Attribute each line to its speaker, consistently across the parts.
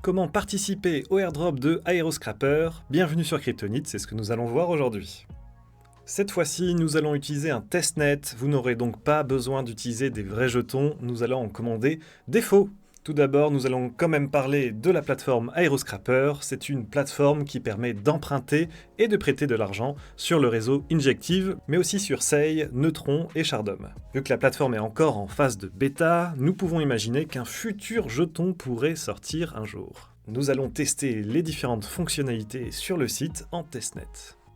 Speaker 1: comment participer au airdrop de Aeroscrapper. Bienvenue sur Kryptonite, c'est ce que nous allons voir aujourd'hui. Cette fois-ci, nous allons utiliser un testnet. Vous n'aurez donc pas besoin d'utiliser des vrais jetons, nous allons en commander des faux. Tout d'abord, nous allons quand même parler de la plateforme Aeroscrapper. C'est une plateforme qui permet d'emprunter et de prêter de l'argent sur le réseau Injective, mais aussi sur Sei, Neutron et Shardom. Vu que la plateforme est encore en phase de bêta, nous pouvons imaginer qu'un futur jeton pourrait sortir un jour. Nous allons tester les différentes fonctionnalités sur le site en testnet.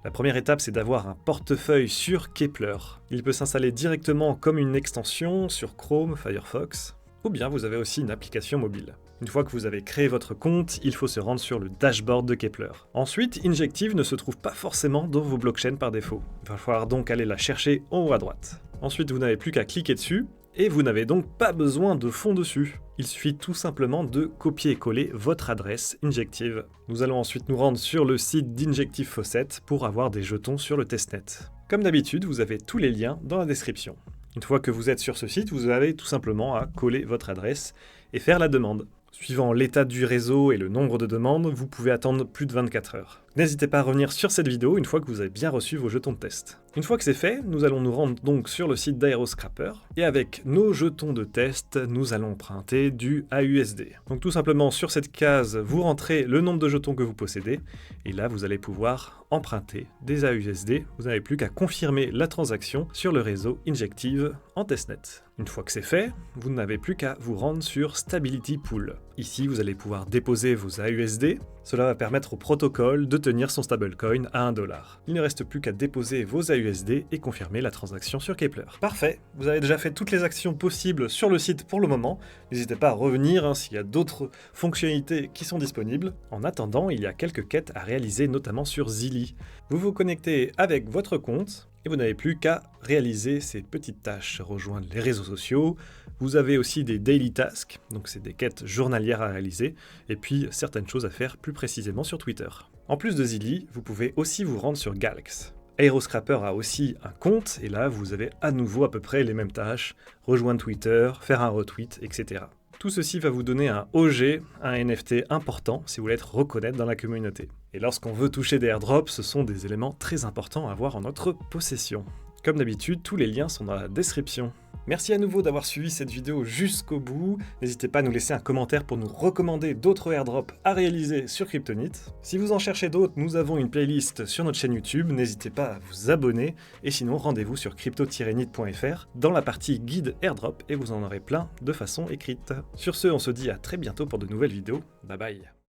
Speaker 1: La première étape, c'est d'avoir un portefeuille sur Kepler. Il peut s'installer directement comme une extension sur Chrome, Firefox, ou bien vous avez aussi une application mobile. Une fois que vous avez créé votre compte, il faut se rendre sur le dashboard de Kepler. Ensuite, Injective ne se trouve pas forcément dans vos blockchains par défaut. Il va falloir donc aller la chercher en haut à droite. Ensuite, vous n'avez plus qu'à cliquer dessus, et vous n'avez donc pas besoin de fond dessus. Il suffit tout simplement de copier et coller votre adresse Injective. Nous allons ensuite nous rendre sur le site d'Injective Faucet pour avoir des jetons sur le testnet. Comme d'habitude, vous avez tous les liens dans la description. Une fois que vous êtes sur ce site, vous avez tout simplement à coller votre adresse et faire la demande. Suivant l'état du réseau et le nombre de demandes, vous pouvez attendre plus de 24 heures. N'hésitez pas à revenir sur cette vidéo une fois que vous avez bien reçu vos jetons de test. Une fois que c'est fait, nous allons nous rendre donc sur le site d'Aeroscrapper et avec nos jetons de test, nous allons emprunter du AUSD. Donc tout simplement sur cette case, vous rentrez le nombre de jetons que vous possédez et là vous allez pouvoir emprunter des AUSD. Vous n'avez plus qu'à confirmer la transaction sur le réseau Injective en testnet. Une fois que c'est fait, vous n'avez plus qu'à vous rendre sur Stability Pool. Ici, vous allez pouvoir déposer vos AUSD. Cela va permettre au protocole de tenir son stablecoin à 1$. Il ne reste plus qu'à déposer vos AUSD et confirmer la transaction sur Kepler. Parfait, vous avez déjà fait toutes les actions possibles sur le site pour le moment. N'hésitez pas à revenir s'il y a d'autres fonctionnalités qui sont disponibles. En attendant, il y a quelques quêtes à réaliser, notamment sur Zilli. Vous vous connectez avec votre compte et vous n'avez plus qu'à réaliser ces petites tâches, rejoindre les réseaux sociaux. Vous avez aussi des daily tasks, donc c'est des quêtes journalières à réaliser, et puis certaines choses à faire plus précisément sur Twitter. En plus de Zilli, vous pouvez aussi vous rendre sur Galx. Aeroscrapper a aussi un compte, et là vous avez à nouveau à peu près les mêmes tâches, rejoindre Twitter, faire un retweet, etc. Tout ceci va vous donner un OG, un NFT important si vous voulez être reconnaître dans la communauté. Et lorsqu'on veut toucher des airdrops, ce sont des éléments très importants à avoir en notre possession. Comme d'habitude, tous les liens sont dans la description. Merci à nouveau d'avoir suivi cette vidéo jusqu'au bout. N'hésitez pas à nous laisser un commentaire pour nous recommander d'autres airdrops à réaliser sur Kryptonite. Si vous en cherchez d'autres, nous avons une playlist sur notre chaîne YouTube. N'hésitez pas à vous abonner. Et sinon, rendez-vous sur crypto-nite.fr dans la partie guide airdrop et vous en aurez plein de façon écrite. Sur ce, on se dit à très bientôt pour de nouvelles vidéos. Bye bye.